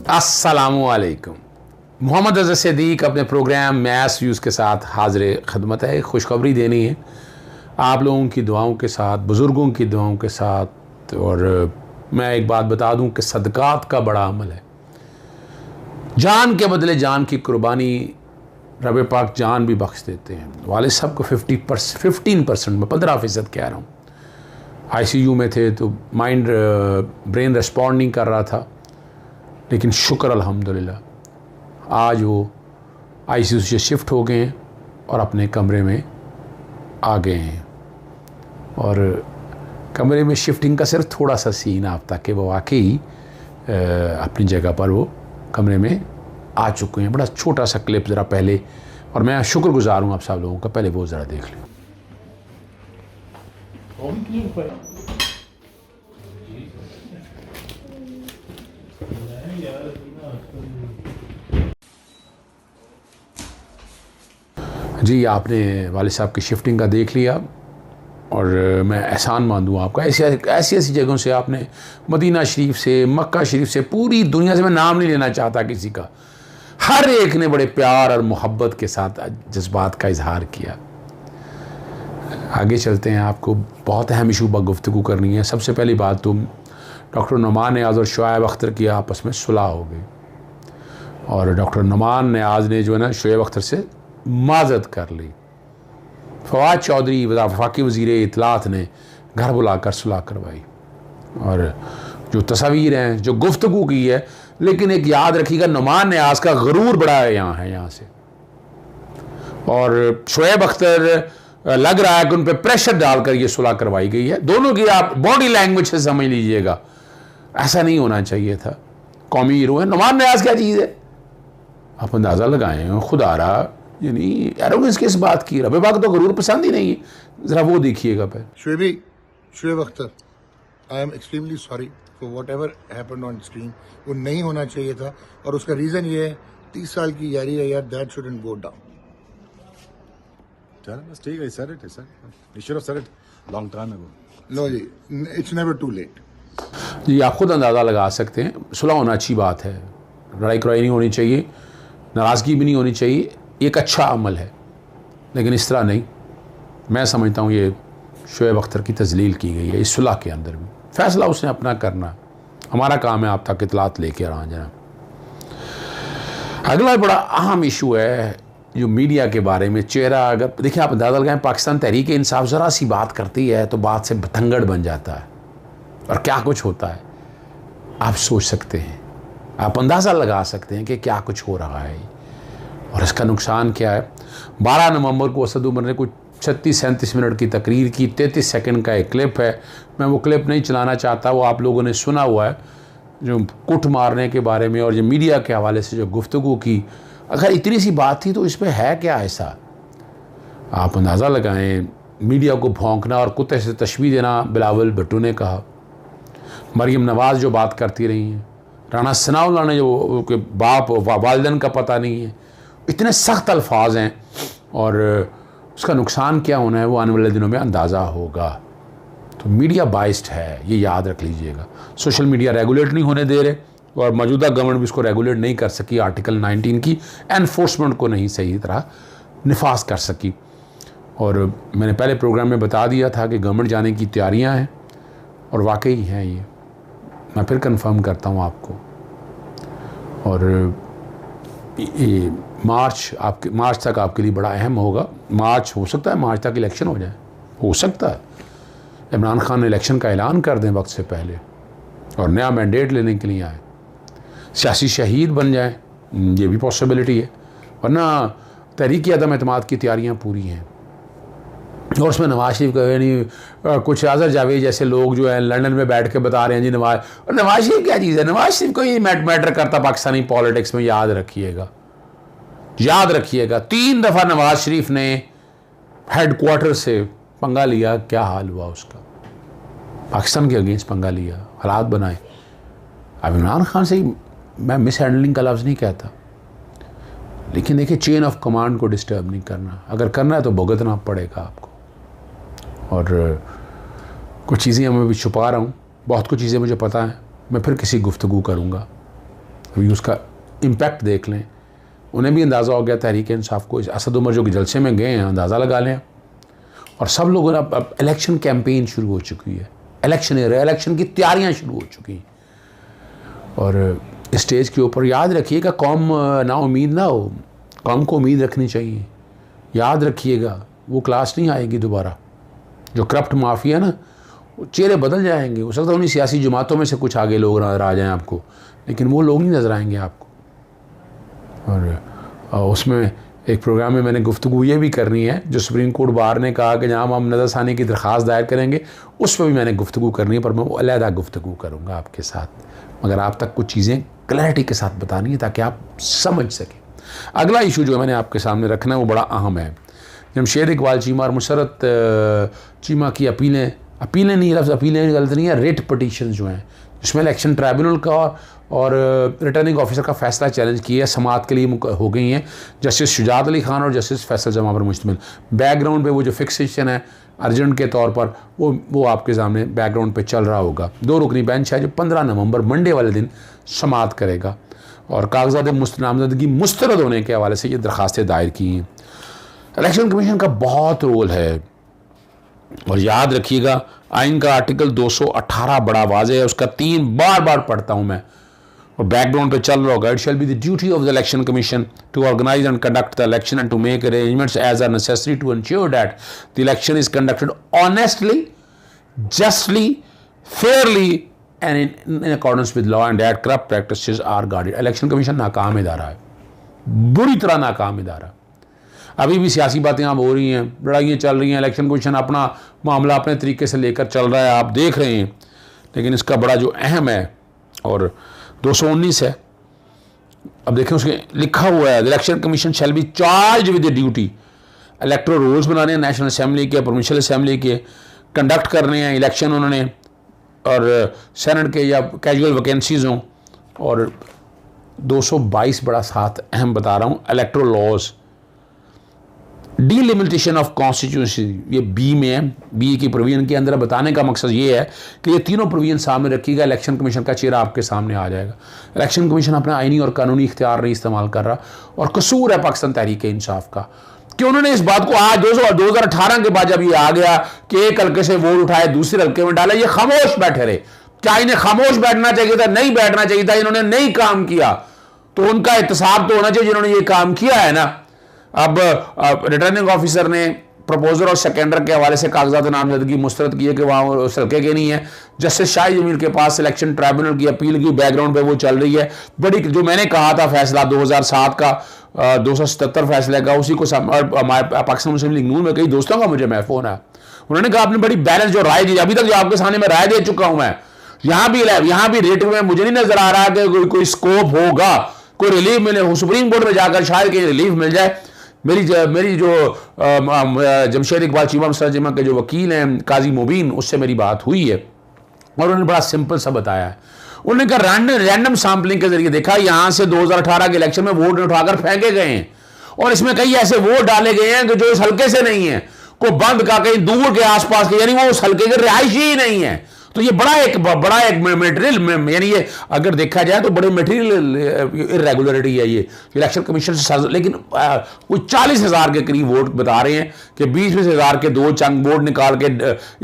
अस्सलामुअलैकुम। मोहम्मद अज़हर सिद्दीक अपने programme mess views के साथ हाज़िर खिदमत है। खुशखबरी देनी है आप लोगों की दुआओं के साथ, बुज़ुर्गों की दुआओं के साथ। और मैं एक बात बता दूं कि सदक़ात का बड़ा अमल है। जान के बदले जान की कुर्बानी, रब पाक जान भी बख्श देते हैं। वालिद साहब को 15% में 15% कह रहा हूँ, ICU में थे तो माइंड ब्रेन रिस्पॉन्ड नहीं कर रहा था, लेकिन शुक्र अल्हम्दुलिल्लाह आज वो ICU से शिफ्ट हो गए हैं और अपने कमरे में आ गए हैं। और कमरे में शिफ्टिंग का सिर्फ थोड़ा सा सीन आप, ताकि वो वाकई अपनी जगह पर वो कमरे में आ चुके हैं। बड़ा छोटा सा क्लिप ज़रा पहले, और मैं शुक्रगुजार हूँ आप सब लोगों का, पहले वो ज़रा देख लें। जी, आपने वालिद साहब की शिफ्टिंग का देख लिया, और मैं एहसान मानूँ आपका। ऐसी जगहों से आपने, मदीना शरीफ से, मक्का शरीफ से, पूरी दुनिया से, मैं नाम नहीं लेना चाहता किसी का, हर एक ने बड़े प्यार और मोहब्बत के साथ जज्बात का इजहार किया। आगे चलते हैं, आपको बहुत अहम इशू पर गुफ्तगू करनी है। सबसे पहली बात तो डॉक्टर नुमान नियाज़ और शोएब अख्तर की आपस में सुलह हो गई, और डॉक्टर नुमान नियाज़ ने जो है ना शोएब अख्तर से माज़रत कर ली। फवाद चौधरी वफाकी वज़ीर इत्तलात ने घर बुलाकर सुलह करवाई, और जो तस्वीर हैं, जो गुफ्तगू की है। लेकिन एक याद रखिएगा, नुमान नियाज़ का गरूर बड़ा है यहाँ से, और शोएब अख्तर लग रहा है कि उन पर प्रेशर डालकर ये सुलह करवाई गई है। दोनों की आप बॉडी लैंग्वेज से समझ लीजिएगा, ऐसा नहीं होना चाहिए था। कौमी हीरो है नुमान नियाज़, क्या चीज़ है आप अंदाज़ा लगाएं। खुदा रहा, यानी एरोगेंस किस बात की, रब पाक तो गरूर पसंद ही नहीं है। ज़रा वो देखिएगा पहले। Shoaib Akhtar, I am extremely sorry for what ever happened on screen. वो नहीं होना चाहिए था, और उसका रीज़न ये है 30 साल की यारी है यार, दैट शुडंट गो डाउन। चलो बस ठीक है, sir it sir, you should have said it long time ago. No जी, इट्स नेवर टू लेट। जी, आप खुद अंदाज़ा लगा सकते हैं, सुलह होना अच्छी बात है, लड़ाई कराई नहीं होनी चाहिए, नाराज़गी भी नहीं होनी चाहिए, एक अच्छा अमल है। लेकिन इस तरह नहीं, मैं समझता हूँ ये शोएब अख्तर की तजलील की गई है इस सुलह के अंदर भी। फ़ैसला उसने अपना करना, हमारा काम है आप तक इतलात लेकर आना। जनाब, अगला बड़ा अहम इशू है जो मीडिया के बारे में। चेहरा अगर देखिए, आप अंदाज़ा लगाएं, पाकिस्तान तहरीक इंसाफ ज़रा सी बात करती है तो बात से भतंगड़ बन जाता है, और क्या कुछ होता है आप सोच सकते हैं, आप अंदाज़ा लगा सकते हैं कि क्या कुछ हो रहा है और इसका नुकसान क्या है। 12 नवंबर को असद उमर ने कुछ 36-37 मिनट की तकरीर की, 33 सेकंड का एक क्लिप है। मैं वो क्लिप नहीं चलाना चाहता, वो आप लोगों ने सुना हुआ है, जो कुट मारने के बारे में और जो मीडिया के हवाले से जो गुफ्तगू की। अगर इतनी सी बात थी तो इसमें है क्या ऐसा, आप अंदाज़ा लगाएं। मीडिया को भौंकना और कुत्ते से तशबीह देना बिलावल भुट्टो ने कहा, मरीम नवाज़ जो बात करती रही हैं, राना सनाउल्लाह ने जो कि बाप वालिदैन का पता नहीं है, इतने सख्त अल्फाज हैं, और उसका नुकसान क्या होना है वो आने वाले दिनों में अंदाज़ा होगा। तो मीडिया बाइस्ड है, ये याद रख लीजिएगा। सोशल मीडिया रेगुलेट नहीं होने दे रहे, और मौजूदा गवर्नमेंट भी इसको रेगुलेट नहीं कर सकी, आर्टिकल 19 की एनफोर्समेंट को नहीं सही तरह निफाज कर सकी। और मैंने पहले प्रोग्राम में बता दिया था कि गवर्नमेंट जाने की तैयारियां हैं, और वाकई हैं ये, मैं फिर कंफर्म करता हूँ आपको। और ये मार्च तक आपके लिए बड़ा अहम होगा। मार्च हो सकता है, मार्च तक इलेक्शन हो जाए, हो सकता है इमरान खान इलेक्शन का ऐलान कर दें वक्त से पहले, और नया मैंडेट लेने के लिए आए, सियासी शहीद बन जाए, ये भी पॉसिबिलिटी है। वरना तहरीक अदम एतमाद की तैयारियां पूरी हैं, और उसमें नवाज शरीफ का यानी कुछ आज़र जावेद जैसे लोग जो है लंदन में बैठ के बता रहे हैं जी नवाज शरीफ क्या चीज़ है। नवाज शरीफ को ये मैटर करता पाकिस्तानी पॉलिटिक्स में, याद रखिएगा, याद रखिएगा। 3 दफ़ा नवाज शरीफ ने हेडक्वार्टर से पंगा लिया, क्या हाल हुआ उसका, पाकिस्तान के अगेंस्ट पंगा लिया, हालात बनाए। अब इमरान खान से मैं मिस हैंडलिंग का लफ्ज़ नहीं कहता, लेकिन देखिए चेन ऑफ कमांड को डिस्टर्ब नहीं करना, अगर करना है तो भुगतना पड़ेगा आपको। और कुछ चीज़ें मैं भी छुपा रहा हूँ, बहुत कुछ चीज़ें मुझे पता हैं, मैं फिर किसी गुफ्तगू करूँगा। अभी उसका इम्पैक्ट देख लें, उन्हें भी अंदाज़ा हो गया तहरीक इंसाफ को, असद उमर जो कि जलसे में गए हैं अंदाज़ा लगा लें। और सब लोगों ने अब इलेक्शन कैंपेन शुरू हो चुकी है, इलेक्शन की तैयारियां शुरू हो चुकी हैं। और स्टेज के ऊपर याद रखिएगा, कौम ना उम्मीद ना हो, कौम को उम्मीद रखनी चाहिए। याद रखिएगा वो क्लास नहीं आएगी दोबारा, जो करप्ट माफिया ना, चेहरे बदल जाएंगे। हो सकता है उन्हीं सियासी जमातों में से कुछ आगे लोग नजर आ जाएं आपको, लेकिन वो लोग नहीं नज़र आएंगे आपको। और उसमें एक प्रोग्राम में मैंने गुफ्तगू ये भी करनी है, जो सुप्रीम कोर्ट बार ने कहा कि जहाँ हम नज़रसानी की दरख्वास्त दायर करेंगे उस पर भी मैंने गुफ्तगू करनी है, पर मैं वो अलहदा गुफ्तगू करूँगा आपके साथ। मगर आप तक कुछ चीज़ें क्लैरिटी के साथ बतानी है ताकि आप समझ सकें। अगला इशू जो मैंने आपके सामने रखना है वो बड़ा अहम है। जमशेद इकबाल चीमा और मुसरत चीमा की अपीलें नहीं, लफ्ज़ अपीलें गलत नहीं है, रिट पटिशन जो हैं, जिसमें इलेक्शन ट्राइब्यूनल का और रिटर्निंग ऑफिसर का फैसला चैलेंज किया समाअत के लिए हो गई हैं। जस्टिस शुजात अली खान और जस्टिस फैसल जमा पर मुश्तमिल। बैकग्राउंड पे वो जो फिक्सेशन है अर्जेंट के तौर पर वो आपके सामने बैकग्राउंड पे चल रहा होगा। 2 रुकनी बेंच है जो 15 नवंबर मंडे वाले दिन समाअत करेगा और कागजात नामजदगी मुस्तरद होने के हवाले से ये दरख्वास्तें दायर की हैं। इलेक्शन कमीशन का बहुत रोल है और याद रखिएगा आइन का आर्टिकल 218 बड़ा वाज़ेह है, उसका 3 बार पढ़ता हूँ मैं और बैकग्राउंड पे चल रहा होगा। It shall be the duty of the election commission to organise and conduct the election and to make arrangements as are necessary to ensure that the election is conducted honestly, justly, fairly and in accordance with law and that corrupt practices are guarded. Election commission नाकाम इदारा है, बुरी तरह नाकाम इदारा। अभी भी सियासी बातें आप हो रही हैं, लड़ाइयाँ चल रही हैं, इलेक्शन कमीशन अपना मामला अपने तरीके से लेकर चल रहा है, आप देख रहे हैं। लेकिन इसका बड़ा जो अहम है और 219 है, अब देखें उसके लिखा हुआ है election commission shall be charge with the duty electoral rules बनाने हैं, नेशनल असेंबली के, प्रोविंशियल असेंबली के, कंडक्ट करने हैं इलेक्शन उन्होंने, और सेनेट के या कैजुअल वैकेंसीज हों। और 222 बड़ा साथ अहम बता रहा हूँ, electoral laws, delimitation of constituency, ये बी में है। बी की प्रोविजन के अंदर बताने का मकसद ये है कि ये तीनों प्रोविजन सामने रखिएगा, इलेक्शन कमीशन का चेहरा आपके सामने आ जाएगा। इलेक्शन कमीशन अपना आईनी और कानूनी इख्तियार नहीं इस्तेमाल कर रहा और कसूर है पाकिस्तान तहरीक इंसाफ का कि उन्होंने इस बात को आज 2018 के बाद जब ये आ गया कि एक हल्के से वोट उठाए दूसरे हल्के में डाला, ये खामोश बैठे रहे। क्या इन्हें खामोश बैठना चाहिए था? नहीं बैठना चाहिए था। इन्होंने नहीं काम किया तो उनका एहतसाब तो होना चाहिए जिन्होंने ये काम किया है ना। अब रिटर्निंग ऑफिसर ने प्रपोजल और सेकेंडर के हवाले से कागजात नामजदगी मुस्तरद किए कि वहाँ उस हल्के के नहीं है। जस्टिस शाही जमील के पास इलेक्शन ट्राइब्यूनल की अपील की, बैकग्राउंड पे वो चल रही है। बड़ी जो मैंने कहा था फैसला 2007 का 277 फैसले का, उसी को पाकिस्तान मुस्लिम लीग नून में कई दोस्तों का मुझे फोन है, उन्होंने कहा आपने बड़ी बैलेंस जो राय दी, अभी तक जो आपके सामने मैं राय दे चुका हूं मैं, यहाँ भी रेट में मुझे नहीं नजर आ रहा कि कोई स्कोप होगा, कोई रिलीफ मिले। सुप्रीम कोर्ट में जाकर शायद कहीं रिलीफ मिल जाए। मेरी जो जमशेद इकबाल चीमा मुसरत के जो वकील हैं काजी मुबीन, उससे मेरी बात हुई है और उन्होंने बड़ा सिंपल सा बताया है। उन्होंने कहा रैंडम सैंपलिंग के जरिए देखा, यहां से 2018 के इलेक्शन में वोट उठाकर फेंके गए हैं और इसमें कई ऐसे वोट डाले गए हैं कि जो इस हल्के से नहीं है, को बंद का कहीं दूर के आसपास के, यानी वो उस हल्के के रिहायशी ही नहीं है। तो ये बड़ा एक मटेरियल, यानी ये अगर देखा जाए तो बड़े मटेरियल इरेगुलरिटी है ये इलेक्शन कमीशन से। लेकिन कोई 40,000 के करीब वोट बता रहे हैं कि 20,000 के 2 चंग वोट निकाल के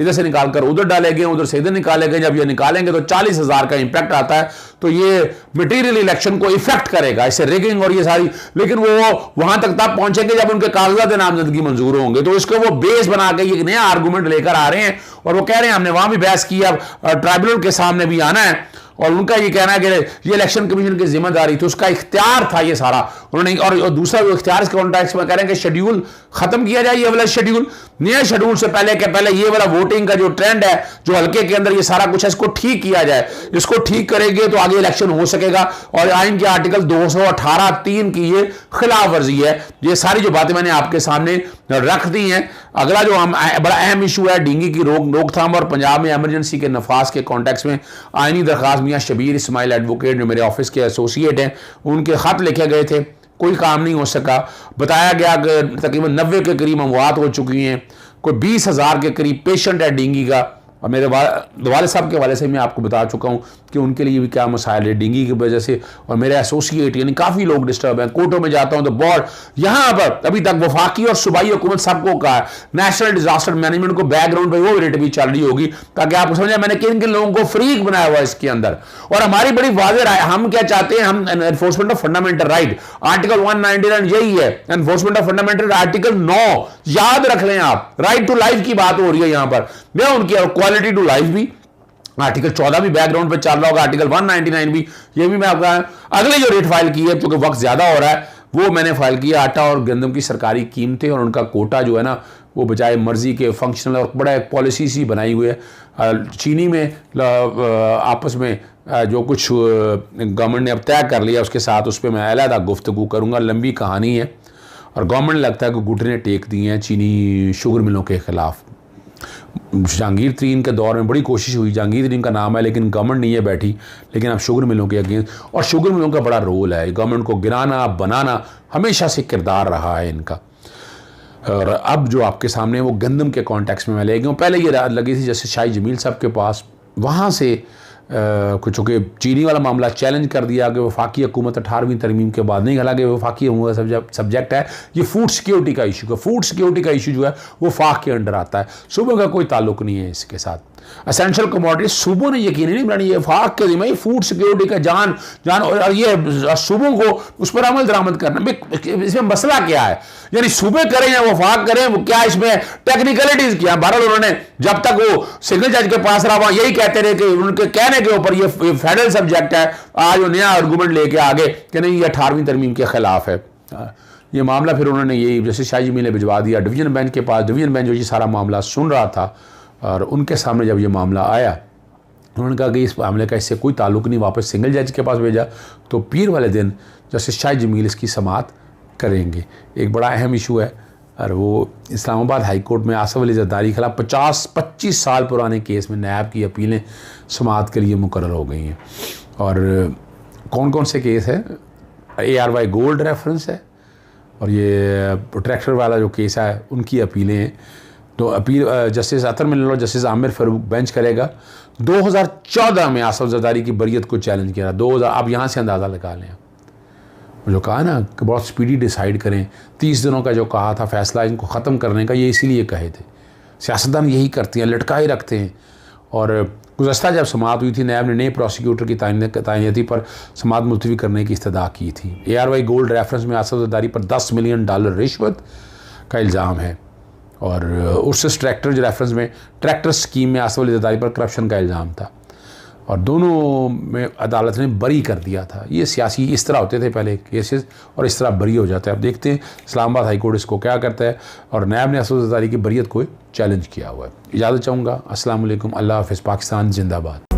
इधर से निकाल कर उधर डाले गए, उधर से इधर निकाले गए। जब ये निकालेंगे तो 40,000 का इंपैक्ट आता है, तो ये मटेरियल इलेक्शन को इफेक्ट करेगा, इससे रिगिंग और ये सारी। लेकिन वो वहां तक तब पहुंचेंगे जब उनके कागजात नामजदगी मंजूर होंगे, तो इसको वो बेस बना के एक नया आर्गूमेंट लेकर आ रहे हैं और वो कह रहे हैं हमने वहां भी बहस किया, ट्राइब्यूनल के सामने भी आना है। और उनका ये कहना है कि ये इलेक्शन कमीशन की जिम्मेदारी थी, उसका इख्तियार था ये सारा उन्होंने। और दूसरा वो इख्तियार के कॉन्टेक्स्ट में कह रहे हैं कि शेड्यूल खत्म किया जाए, ये वाला शेड्यूल, नया शेड्यूल से पहले ये वाला वोटिंग का जो ट्रेंड है जो हल्के के अंदर ये सारा कुछ है, इसको ठीक किया जाए। इसको ठीक करेंगे तो आगे इलेक्शन हो सकेगा। और आइन के आर्टिकल 218(3) की ये खिलाफ वर्जी है। ये सारी जो बातें मैंने आपके सामने रख दी हैं। अगला जो बड़ा अहम इशू है डेंगू की रोकथाम और पंजाब में एमरजेंसी के नफाज के कॉन्टेक्स्ट में आइनी दरख्वास्त मियां शबीर इस्माइल एडवोकेट जो मेरे ऑफिस के एसोसिएट हैं, उनके खत लिखे गए थे, कोई काम नहीं हो सका। बताया गया कि तकरीबन 90 के करीब अमवात हो चुकी हैं, कोई 20,000 के करीब पेशेंट है डेंगू का, और मेरे वाले साहब के वाले से मैं आपको बता चुका हूँ कि उनके लिए भी क्या मसाइल है डेंगू की वजह से, और मेरे एसोसिएट यानी काफ़ी लोग डिस्टर्ब हैं। कोर्टों में जाता हूँ तो बहुत, यहाँ पर अभी तक वफाकी और सूबाई हुकूमत सबको कहा है नेशनल डिजास्टर मैनेजमेंट को बैकग्राउंड पे वो रेट भी चल रही होगी ताकि आप समझें मैंने किन किन लोगों को फ्रीक बनाया हुआ है इसके अंदर। और हमारी बड़ी वाज़ेह राय, हम क्या चाहते हैं, हम enforcement of fundamental right, article 199 यही है, एनफोर्समेंट ऑफ फंडामेंटल आर्टिकल 9 याद रख लें आप, राइट टू लाइफ की बात हो रही है यहां पर, मैं उनकी क्वालिटी टू लाइफ भी, आर्टिकल 14 भी बैकग्राउंड पे चल रहा होगा, आर्टिकल 199 भी, ये भी मैं आपका अगले जो रेट फाइल की है क्योंकि वक्त ज्यादा हो रहा है वो मैंने फाइल किया। आटा और गंदम की सरकारी कीमतें और उनका कोटा जो है ना वो बजाय मर्जी के फंक्शनल और बड़ा एक पॉलिसी सी बनाई हुई है। चीनी में आपस में जो कुछ गवर्नमेंट ने अब तय कर लिया उसके साथ उस पर मैं अलहदा गुफ्तगू करूँगा, लंबी कहानी है। और गवर्नमेंट लगता है कि घुटने टेक दिए हैं चीनी शुगर मिलों के खिलाफ। जहांगीर तरीन के दौर में बड़ी कोशिश हुई, जहांगीर तरीन का नाम है लेकिन गवर्नमेंट नहीं है बैठी, लेकिन अब शुगर मिलों के अगेंस्ट, और शुगर मिलों का बड़ा रोल है, गवर्नमेंट को गिराना बनाना हमेशा से किरदार रहा है इनका। और अब जो आपके सामने वो गंदम के कॉन्टेक्स्ट में मैं ले गया हूँ, पहले ये लगी थी जैसे शाही जमील साहब के पास, वहाँ से कुछ चूँकि चीनी वाला मामला चैलेंज कर दिया कि वफाकी हुकूमत 18वीं तरमीम के बाद नहीं, हालांकि वफाकी सब्जेक्ट है, ये फूड सिक्योरिटी का इशू है, फूड सिक्योरिटी का इशू जो है वो फाक के अंडर आता है, सूबों का कोई ताल्लुक नहीं है इसके साथ। एसेंशियल कमोडिटी सूबों ने यकीन नहीं बनानी, ये फाक के जिम्मे फूड सिक्योरिटी का जान और ये सूबों को उस पर अमल दरामद करना, इसमें मसला क्या है, यानी सूबे करें या वो फाक करें, वो क्या इसमें टेक्निकलिटीज क्या। बहरहाल उन्होंने जब तक वो सिंगल जज के पास रहा वहां यही कहते रहे कि उनके कहने के ऊपर ये फेडरल सब्जेक्ट है, आज वो नया आर्गूमेंट लेके आगे कि नहीं ये 18वीं तरमीम के खिलाफ है। ये मामला फिर उन्होंने यही जैसे शाही जमील ने भिजवा दिया डिवीजन बेंच के पास, डिवीजन बेंच जो ये सारा मामला सुन रहा था और उनके सामने जब ये मामला आया उन्होंने कहा कि इस मामले का इससे कोई ताल्लुक नहीं, वापस सिंगल जज के पास भेजा। तो पीर वाले दिन जस्टिस शाही जमील इसकी समाअत करेंगे। एक बड़ा अहम इशू है और वो इस्लामाबाद हाई कोर्ट में आसफ अली जरदारी के खिलाफ 25 साल पुराने केस में नैब की अपीलें समाअत के लिए मुकर्रर हो गई हैं। और कौन कौन से केस है, ARY गोल्ड रेफरेंस है और ये ट्रैक्टर वाला जो केस है उनकी अपीलें हैं। तो अपील जस्टिस अतर मिलल और जस्टिस आमिर फारूक बेंच करेगा। 2014 में आसफ जरदारी की बरियत को चैलेंज किया, 2000, आप यहाँ से अंदाज़ा लगा लें, जो कहा ना कि बहुत स्पीडी डिसाइड करें, 30 दिनों का जो कहा था फैसला इनको ख़त्म करने का, ये इसीलिए कहे थे। सियासतदान यही करती हैं, लटकाए रखते हैं। और गुज़श्ता जब समाअत हुई थी नैब ने नए प्रोसिक्यूटर की तैनाती पर समाअत मुलतवी करने की इस्तदा की थी। ARY गोल्ड रेफरेंस में आसफ जरदारी पर $10 मिलियन रिश्वत का इल्ज़ाम है और उर्सस ट्रैक्टर जो रेफरेंस में ट्रैक्टर स्कीम में आसफ अली जरदारी पर करप्शन का इल्ज़ाम था और दोनों में अदालत ने बरी कर दिया था। ये सियासी इस तरह होते थे पहले केसेस और इस तरह बरी हो जाते हैं। अब देखते हैं इस्लामाबाद हाई कोर्ट इसको क्या करता है। और नैब ने आसफ जरदारी की बरियत को चैलेंज किया हुआ है। इजाज़त चाहूँगा। अस्सलाम वालेकुम, अल्लाह हाफ़िज़, पाकिस्तान जिंदाबाद।